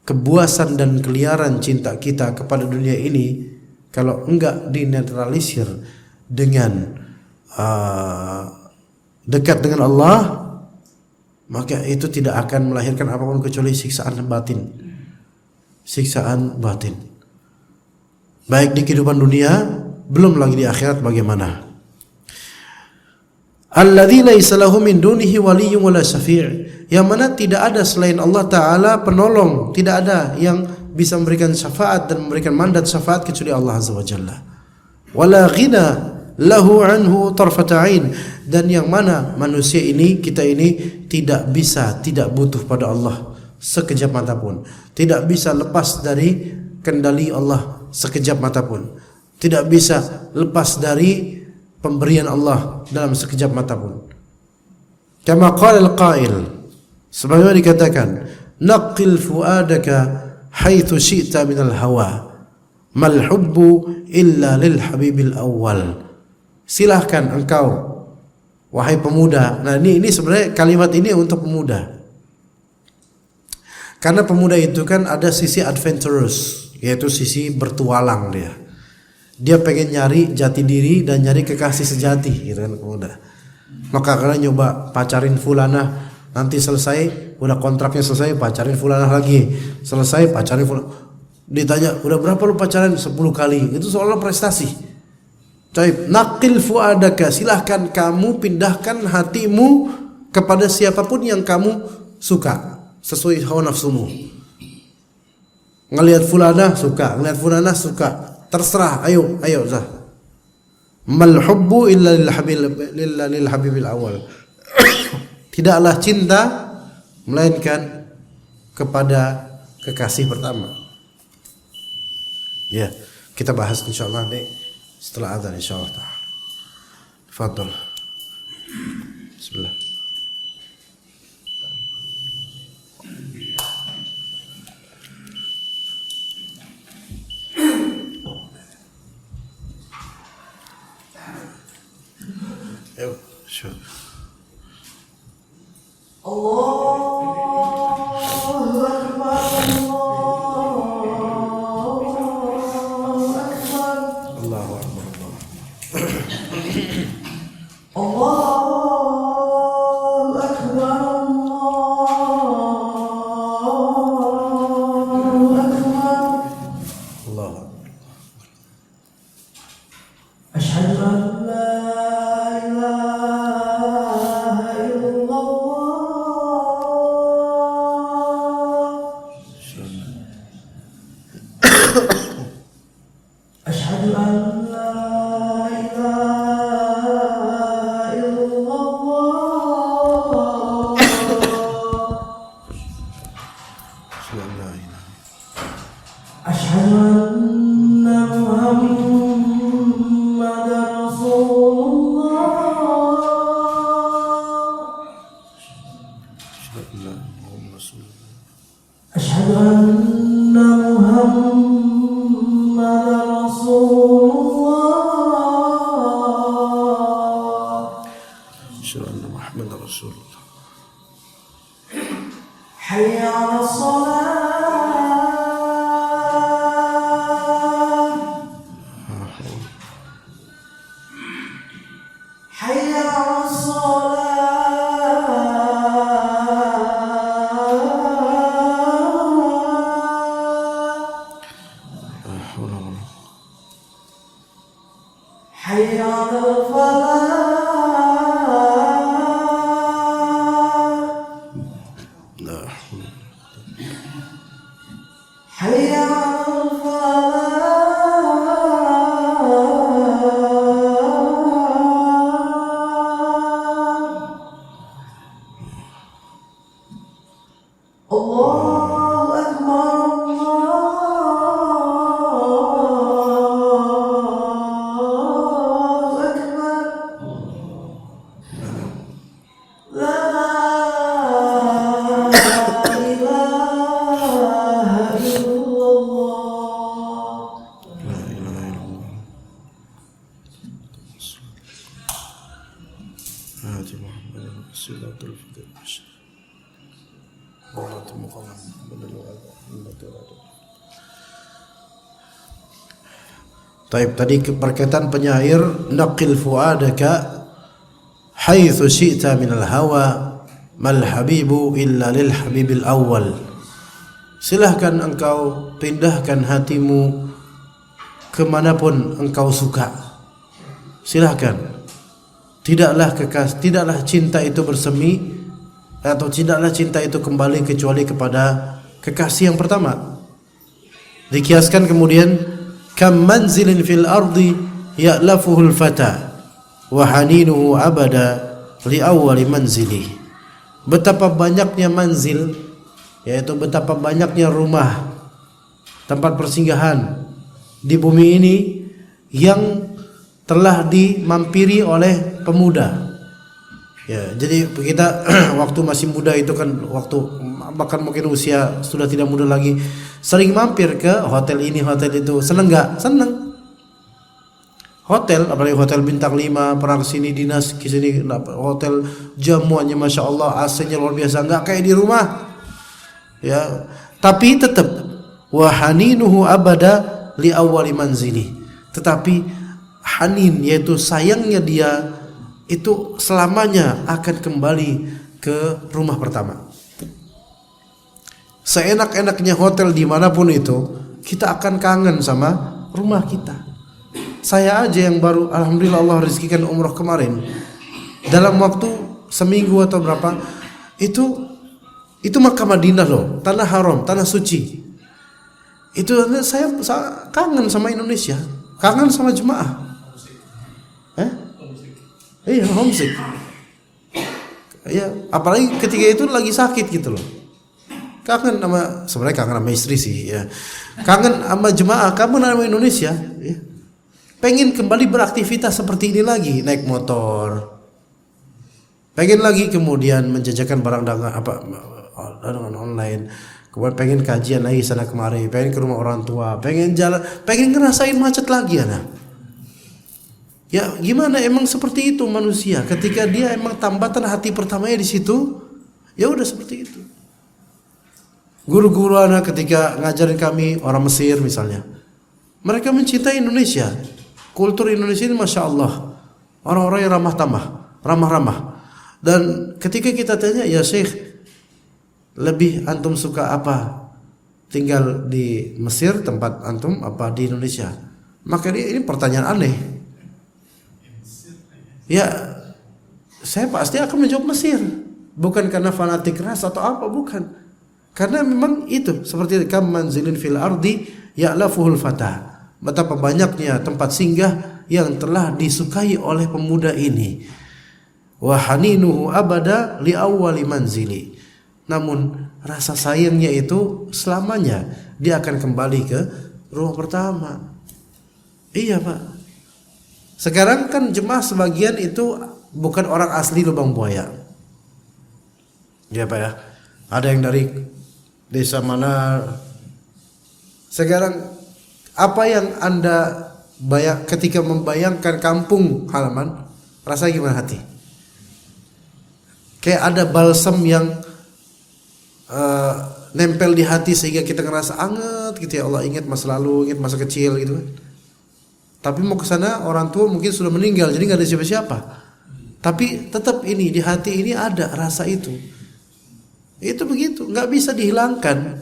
B: kebuasan dan keliaran cinta kita kepada dunia ini kalau enggak dinetralisir dengan dekat dengan Allah, maka itu tidak akan melahirkan apapun kecuali siksaan batin. Siksaan batin. Baik di kehidupan dunia, belum lagi di akhirat bagaimana. Alladzi laisa lahu min dunihi waliyyun wala syafi', yang mana tidak ada selain Allah Ta'ala penolong, tidak ada yang bisa memberikan syafaat dan memberikan mandat syafaat kecuali Allah Azza wa Jalla. Wala ghina lahu anhu tarfata ain, dan yang mana manusia ini, kita ini tidak butuh pada Allah sekejap mata pun, tidak bisa lepas dari kendali Allah sekejap mata pun, tidak bisa lepas dari pemberian Allah dalam sekejap mata pun. Kama qala al-qail, sebagaimana dikatakan, naqil fuadaka haitsu syi'ta minal hawa mal hubbu illa lil habibil awwal. Silahkan engkau wahai pemuda. Nah ini sebenarnya kalimat ini untuk pemuda. Karena pemuda itu kan ada sisi adventurous, yaitu sisi bertualang dia. Dia pengen nyari jati diri dan nyari kekasih sejati gitu kan pemuda. Maka karena nyoba pacarin fulanah, nanti selesai, udah kontraknya selesai, pacarin fulanah lagi. Selesai, pacarin fulanah. Ditanya, udah berapa lu pacaran? 10 kali. Itu seolah prestasi. Taib, naqil fuadaka, silahkan kamu pindahkan hatimu kepada siapapun yang kamu suka sesuai hawa nafsumu. Ngelihat fulanah suka, ngelihat fulanah suka, terserah, ayo Zah. Mal hubbu illa lil habibil awal. Tidaklah cinta melainkan kepada kekasih pertama. Ya, kita bahas insyaallah nih setelah azan insyaallah taala. Tafadhol. Bismillah. Ayo, sure. Allahu Akbar, Allahu Akbar, Allahu Akbar, Allahu Akbar, Allahu Akbar. Asyhadu an la Taib, tadi berkaitan penyair naqil fuadaka haitsu syi'ta minal hawa mal habibu illa lil habibil awwal. Silahkan engkau pindahkan hatimu kemanapun engkau suka. Silahkan. Tidaklah cinta itu bersemi atau tidaklah cinta itu kembali kecuali kepada kekasih yang pertama. Dikiaskan kemudian kam manzilin fil ardi ya'lafuhul fata wa haninuhu abada li awwali manzili. Betapa banyaknya manzil, yaitu betapa banyaknya rumah, tempat persinggahan di bumi ini yang telah dimampiri oleh pemuda. Ya, jadi kita waktu masih muda itu kan, waktu bahkan mungkin usia sudah tidak muda lagi, sering mampir ke hotel ini hotel itu. Seneng nggak? Seneng. Hotel, apalagi hotel bintang 5, pernah kesini dinas kesini, hotel jamuannya masya Allah, AC-nya luar biasa, nggak kayak di rumah. Ya, tapi tetap wa haninuhu abada li awwali manzili. Tetapi hanin yaitu sayangnya dia itu selamanya akan kembali ke rumah pertama. Seenak-enaknya hotel dimanapun itu, kita akan kangen sama rumah kita. Saya aja yang baru, alhamdulillah Allah rezekikan umroh kemarin, dalam waktu seminggu atau berapa, itu Makkah Madinah loh, tanah haram, tanah suci. Itu saya kangen sama Indonesia, kangen sama jemaah. Iya, homesick. Ya, apalagi ketika itu lagi sakit gitu loh. Kangen sama, sebenarnya kangen sama istri sih ya. Kangen sama jemaah, kangen sama Indonesia ya. Pengen kembali beraktivitas seperti ini lagi, naik motor. Pengen lagi kemudian menjajakan barang dagangan online. Kemudian pengen kajian lagi sana kemari, pengen ke rumah orang tua, pengen jalan, pengen ngerasain macet lagi anak. Ya gimana, emang seperti itu manusia. Ketika dia emang tambatan hati pertamanya di situ, ya udah seperti itu. Guru-guru anak ketika ngajarin kami orang Mesir misalnya, mereka mencintai Indonesia. Kultur Indonesia ini masya Allah, orang-orang yang ramah tamah, ramah-ramah. Dan ketika kita tanya, ya Syekh, lebih antum suka apa? Tinggal di Mesir tempat antum apa di Indonesia? Maka ini pertanyaan aneh. Ya, saya pasti akan menjawab Mesir. Bukan karena fanatik ras atau apa, bukan. Karena memang itu seperti kam manzilin fil ardi ya'lafuhul fata. Betapa banyaknya tempat singgah yang telah disukai oleh pemuda ini. Wa haninuhu abada li awwali manzili. Namun rasa sayangnya itu selamanya dia akan kembali ke rumah pertama. Iya, Pak. Sekarang kan jemaah sebagian itu bukan orang asli Lubang Buaya. Ya, Pak ya. Ada yang dari desa mana. Sekarang apa yang Anda ketika membayangkan kampung halaman, rasa gimana hati? Kayak ada balsam yang nempel di hati sehingga kita ngerasa anget gitu ya Allah, ingat masa lalu, ingat masa kecil gitu kan. Tapi mau ke sana orang tua mungkin sudah meninggal, jadi nggak ada siapa-siapa. Tapi tetap ini di hati ini ada rasa itu. Itu begitu, nggak bisa dihilangkan.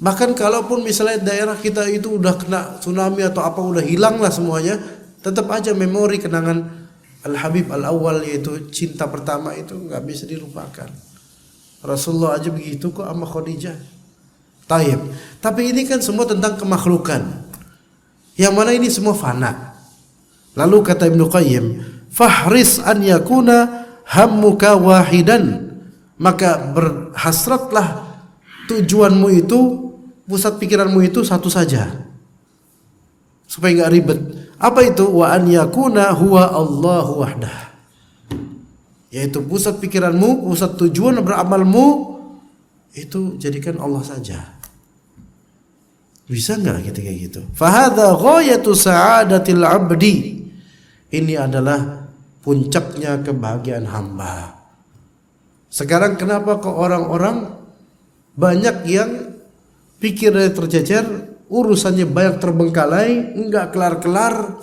B: Bahkan kalaupun misalnya daerah kita itu udah kena tsunami atau apa, udah hilang lah semuanya, tetap aja memori kenangan Al-Habib Al-Awwal, yaitu cinta pertama itu nggak bisa dilupakan. Rasulullah aja begitu kok sama Khadijah. Taib. Tapi ini kan semua tentang kemakhlukan, yang mana ini semua fana. Lalu kata Ibnu Qayyim, fahris an yakuna hammuka wahidan, maka berhasratlah tujuanmu itu, pusat pikiranmu itu satu saja, supaya enggak ribet. Apa itu? Wa an yakuna huwa Allahu wahdah, yaitu pusat pikiranmu, pusat tujuan beramalmu itu jadikan Allah saja. Bisa enggak kita kayak gitu? Fa hadza ghayatu sa'adatil 'abdi. Ini adalah puncaknya kebahagiaan hamba. Sekarang kenapa kok orang-orang banyak yang pikirnya tercecer, urusannya banyak terbengkalai, enggak kelar-kelar,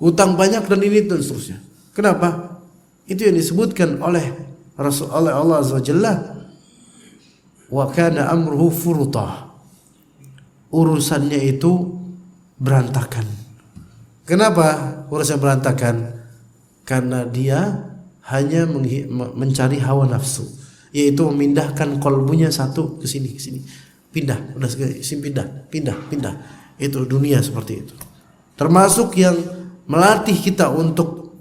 B: hutang banyak dan ini dan seterusnya. Kenapa? Itu yang disebutkan oleh Rasulullah Allah Azza wa Jalla, wa kana amruhu furutah. Urusannya itu berantakan. Kenapa urusannya berantakan? Karena dia hanya mencari hawa nafsu, yaitu memindahkan kolbunya satu ke sini, pindah, udah sini pindah. Itu dunia seperti itu. Termasuk yang melatih kita untuk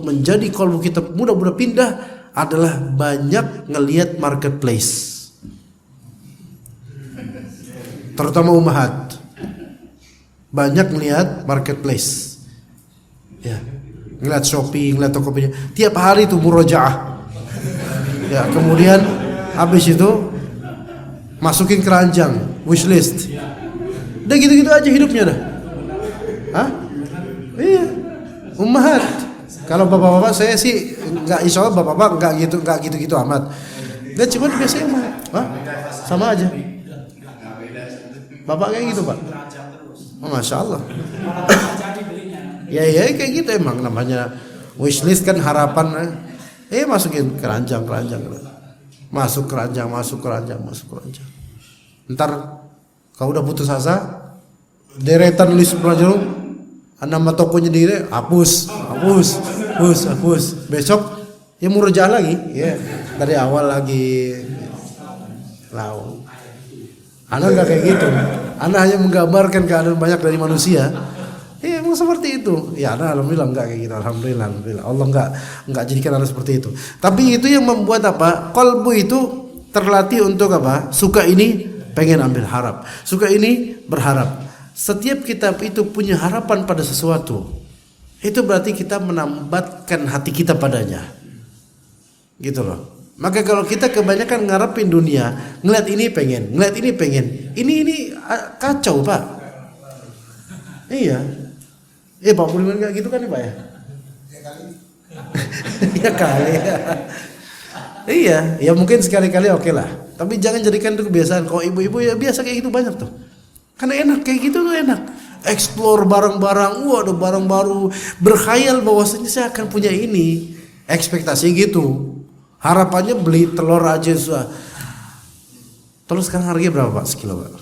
B: menjadi kolbu kita mudah-mudah pindah adalah banyak ngelihat marketplace, terutama ummahat. Banyak ngelihat marketplace, ya, ngelihat Shopee, ngelihat Tokopedia. Tiap hari itu murojaah. Ya, kemudian habis itu masukin keranjang, wishlist. Udah gitu-gitu aja hidupnya dah. Hah? Iya. Ummahat. Kalau bapak-bapak saya sih enggak, insyaallah bapak-bapak enggak gitu amat. Nggak, cuma biasanya mah, hah? Sama aja. Bapak kayak gitu Pak. Oh, Masya Allah. Ya kayak gitu emang namanya wishlist kan, harapan. Masukin keranjang. Masuk keranjang. Ntar kalau udah putus asa, deretan list pelajaran, nama tokonya diri, hapus. Besok ya murojaah lagi, ya dari awal lagi. Lau. Ana nggak kayak gitu. Ana hanya menggambarkan keadaan banyak dari manusia. Emang seperti itu. Ya, alhamdulillah enggak kayak gitu. Alhamdulillah. Allah enggak jadikan ana seperti itu. Tapi itu yang membuat apa? Qalbu itu terlatih untuk apa? Suka ini pengen ambil harap. Suka ini berharap. Setiap kita itu punya harapan pada sesuatu. Itu berarti kita menambatkan hati kita padanya. Gitu loh. Maka kalau kita kebanyakan ngarepin dunia, ngeliat ini pengen. Ini kacau, Pak. Iya. Pak Budiman enggak gitu kan ya Pak ya? Ya kali. Iya, ya mungkin sekali-kali oke lah. Tapi jangan jadikan itu kebiasaan. Kalau ibu-ibu ya biasa kayak gitu banyak tuh. Karena enak kayak gitu tuh enak. Explore barang-barang, ada barang baru, berkhayal bahwasanya saya akan punya ini. Ekspektasi gitu. Harapannya beli telur aja susah. Telur sekarang harganya berapa Pak sekilo Pak?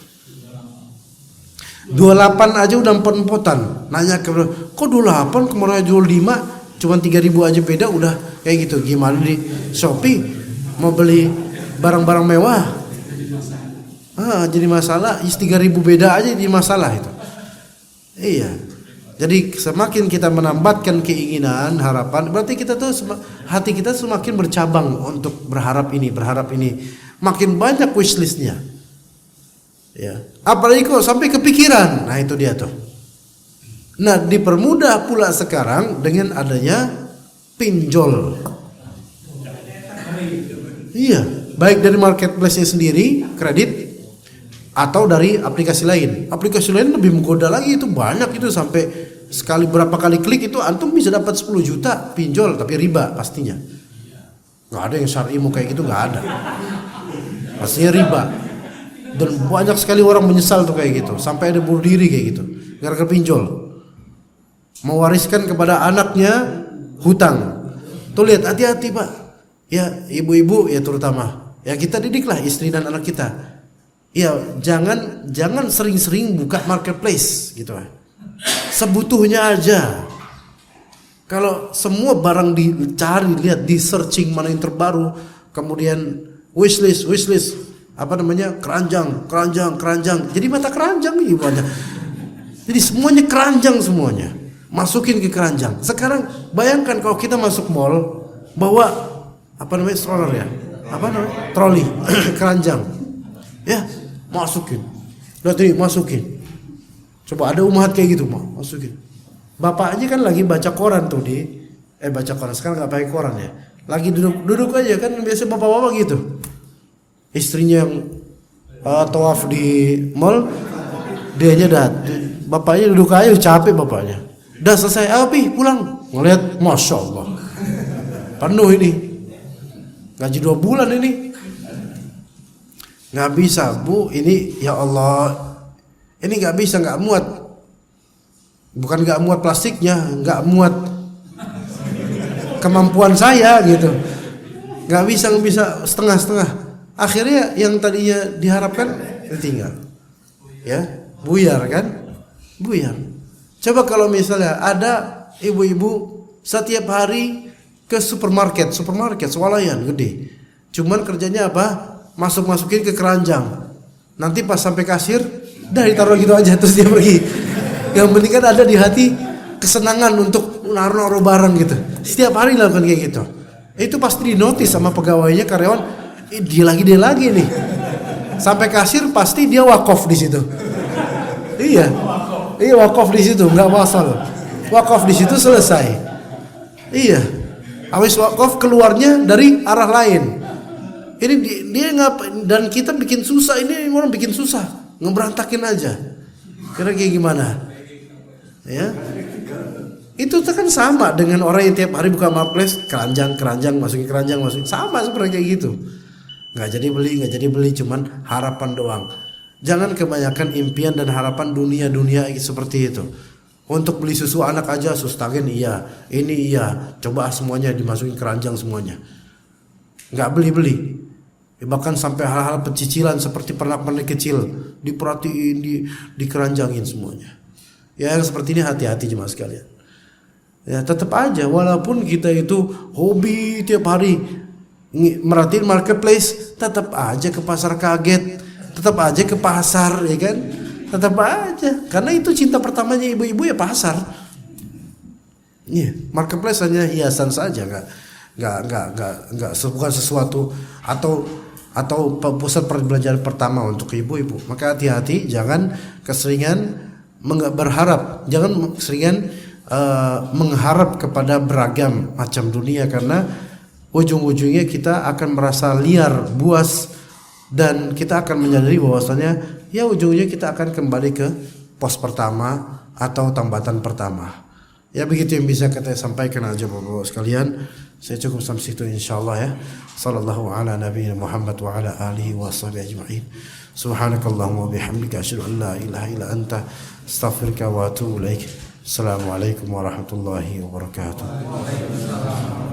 B: 28 aja udah empot-empotan. Nanya ke kok 28 kemarin jual 5 cuma 3.000 aja beda udah kayak gitu. Gimana di Shopee mau beli barang-barang mewah? Jadi masalah 3.000 beda aja di masalah itu. Iya. Jadi semakin kita menambatkan keinginan, harapan, berarti kita tuh hati kita semakin bercabang untuk berharap ini. Makin banyak wishlistnya. Ya, apalagi kok sampai kepikiran. Nah, itu dia tuh. Nah, dipermudah pula sekarang dengan adanya pinjol. Iya, baik dari marketplace-nya sendiri, kredit, atau dari aplikasi lain. Aplikasi lain lebih menggoda lagi, itu banyak itu sampai berapa kali klik itu antum bisa dapat 10 juta pinjol tapi riba pastinya. Nggak ada yang syar'i mau kayak gitu, nggak ada. Pastinya riba. Dan banyak sekali orang menyesal tuh kayak gitu, sampai ada bunuh diri kayak gitu gara-gara pinjol, mewariskan kepada anaknya hutang. Tuh lihat, hati-hati Pak ya, ibu-ibu ya terutama ya, kita didiklah istri dan anak kita ya, jangan sering-sering buka marketplace gitu. Sebutuhnya aja. Kalau semua barang dicari, lihat di searching mana yang terbaru, kemudian wishlist keranjang. Jadi mata keranjang nih banyak. Jadi semuanya keranjang semuanya. Masukin ke keranjang. Sekarang bayangkan kalau kita masuk mall bawa stroller ya. Troli keranjang. Ya, masukin. Masukin. Coba ada umat kayak gitu, masukin. Bapaknya kan lagi baca koran tuh baca koran. Sekarang enggak pakai koran ya. Lagi duduk aja kan, biasa bapak-bapak gitu. Istrinya yang tawaf di mall, dianya bapaknya duduk aja, capek bapaknya. Udah selesai, pulang. Ngeliat, Masya Allah, penuh ini, gaji 2 bulan ini. Nggak bisa Bu, ini ya Allah, ini nggak bisa, nggak muat. Bukan nggak muat plastiknya, nggak muat kemampuan saya gitu. Nggak bisa setengah-setengah. Akhirnya yang tadinya diharapkan ditinggal. Ya, buyar kan? Buyar. Coba kalau misalnya ada ibu-ibu setiap hari ke supermarket swalayan gede. Cuman kerjanya apa? Masukin ke keranjang. Nanti pas sampai kasir, dah ditaruh gitu aja terus dia pergi. Yang penting kan ada di hati kesenangan untuk naruh barang gitu. Setiap hari lakukan kayak gitu. Itu pasti dinotis sama pegawainya, karyawan. Dia lagi nih. Sampai kasir pasti dia wakaf di situ. Iya, wakaf di situ, nggak masalah. Wakaf di situ selesai. Iya. Habis wakaf keluarnya dari arah lain. Ini dia ngapa? Dan kita bikin susah, ini orang bikin susah, ngeberantakin aja. Kira kayak gimana? Ya. Itu kan sama dengan orang yang tiap hari buka marketplace, keranjang, masukin, sama seperti kayak gitu. nggak jadi beli, cuman harapan doang. Jangan kebanyakan impian dan harapan dunia seperti itu. Untuk beli susu anak aja sustagen iya, ini iya, coba semuanya dimasukin keranjang semuanya. Nggak beli. Bahkan sampai hal-hal pecicilan seperti pernak-pernik kecil diperhatiin, dikeranjangin semuanya. Ya yang seperti ini hati-hati jemaah sekalian. Ya tetap aja walaupun kita itu hobi tiap hari merhatiin marketplace, tetap aja ke pasar kaget, tetap aja ke pasar, ya kan? Tetap aja, karena itu cinta pertamanya ibu-ibu ya pasar. Iya, marketplace hanya hiasan saja, nggak bukan sesuatu atau pusat perbelanjaan pertama untuk ibu-ibu. Maka hati-hati, jangan keseringan berharap, jangan keseringan mengharap kepada beragam macam dunia, karena ujung-ujungnya kita akan merasa liar, buas, dan kita akan menyadari bahwasanya ya ujung-ujungnya kita akan kembali ke pos pertama atau tambatan pertama. Ya begitu yang bisa kita sampaikan aja Bapak-Bapak sekalian. Saya cukup sampai situ insyaallah ya. Sallallahu ala nabiyina Muhammad wa ala alihi wa sahbihi ajma'in. Subhanakallahumma wa bihamdika asyhadu an la ilaha illa anta astaghfiruka wa atubu ilaik. Assalamualaikum warahmatullahi wabarakatuh.